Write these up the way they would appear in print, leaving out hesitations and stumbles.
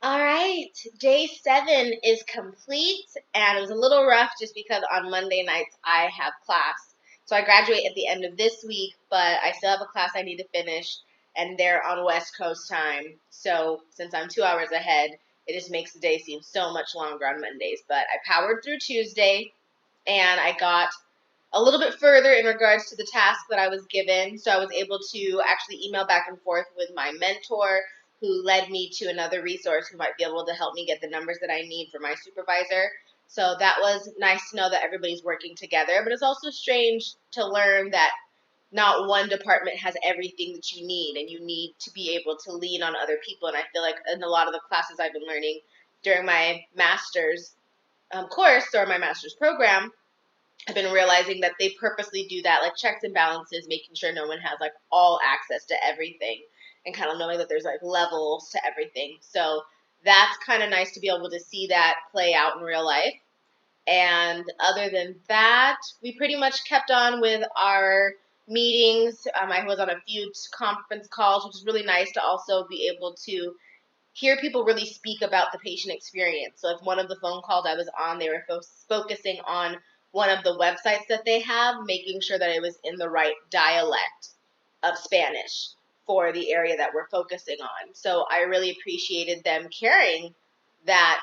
All right, day 7 is complete, and it was a little rough just because on Monday nights I have class. So I graduate at the end of this week, but I still have a class I need to finish, and they're on West Coast time. So since I'm 2 hours ahead, it just makes the day seem so much longer on Mondays. But I powered through Tuesday, and I got a little bit further in regards to the task that I was given. So I was able to actually email back and forth with my mentor, who led me to another resource who might be able to help me get the numbers that I need for my supervisor. So that was nice to know that everybody's working together, but it's also strange to learn that not one department has everything that you need, and you need to be able to lean on other people. And I feel like in a lot of the classes I've been learning during my master's course or my master's program, I've been realizing that they purposely do that, like checks and balances, making sure no one has like all access to everything, and kind of knowing that there's like levels to everything. So that's kind of nice to be able to see that play out in real life. And other than that, we pretty much kept on with our meetings. I was on a few conference calls, which is really nice to also be able to hear people really speak about the patient experience. So if one of the phone calls I was on, they were focusing on one of the websites that they have, making sure that it was in the right dialect of Spanish for the area that we're focusing on. So I really appreciated them caring that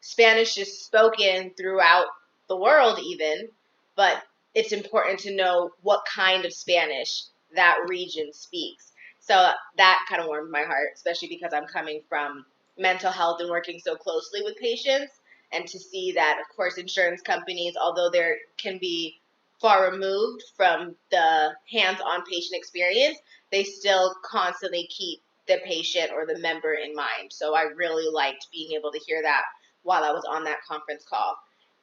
Spanish is spoken throughout the world even, but it's important to know what kind of Spanish that region speaks. So that kind of warmed my heart, especially because I'm coming from mental health and working so closely with patients, and to see that, of course, insurance companies, although they can be far removed from the hands-on patient experience, they still constantly keep the patient or the member in mind. So I really liked being able to hear that while I was on that conference call.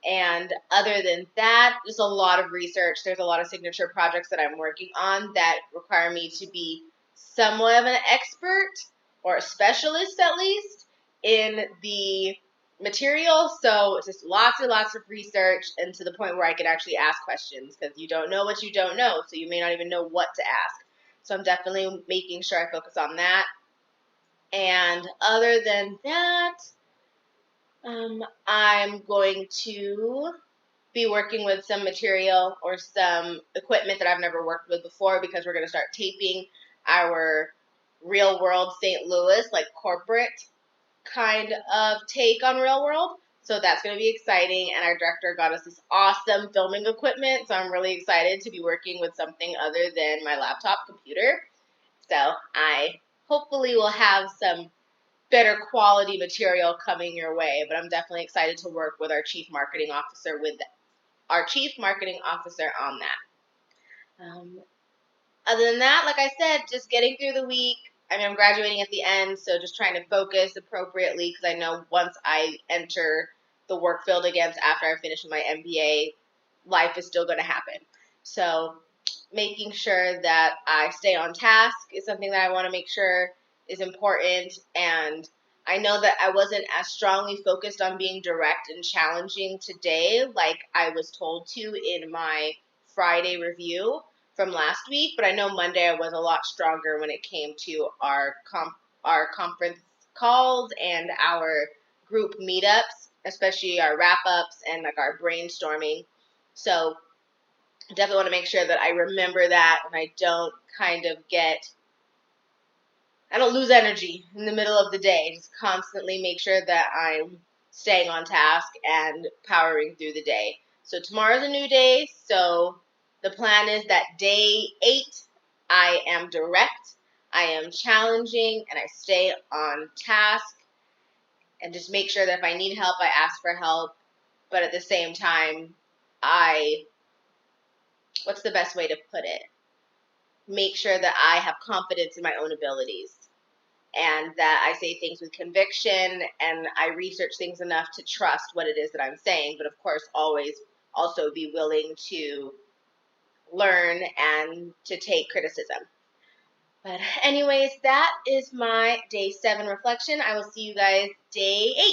And other than that, just a lot of research. There's a lot of signature projects that I'm working on that require me to be somewhat of an expert, or a specialist at least, in the material. So it's just lots and lots of research, and to the point where I could actually ask questions, because you don't know what you don't know, so you may not even know what to ask. So I'm definitely making sure I focus on that. And other than that, I'm going to be working with some material or some equipment that I've never worked with before, because we're going to start taping our real world St. Louis, like corporate kind of take on real world. So that's going to be exciting. And our director got us this awesome filming equipment. So I'm really excited to be working with something other than my laptop computer. So I hopefully will have some better quality material coming your way, but I'm definitely excited to work with our chief marketing officer on that. Other than that, like I said, just getting through the week. I mean, I'm graduating at the end, so just trying to focus appropriately, because I know once I enter the work field again after I finish my MBA, life is still going to happen. So making sure that I stay on task is something that I want to make sure is important. And I know that I wasn't as strongly focused on being direct and challenging today like I was told to in my Friday review from last week, but I know Monday I was a lot stronger when it came to our conference calls and our group meetups, especially our wrap-ups and like our brainstorming. So definitely want to make sure that I remember that, and I don't lose energy in the middle of the day. Just constantly make sure that I'm staying on task and powering through the day. So tomorrow's a new day. So the plan is that day 8, I am direct, I am challenging, and I stay on task, and just make sure that if I need help, I ask for help. But at the same time, what's the best way to put it? Make sure that I have confidence in my own abilities, and that I say things with conviction, and I research things enough to trust what it is that I'm saying, but of course always also be willing to learn and to take criticism. But anyways, that is my day 7 reflection. I will see you guys day 8.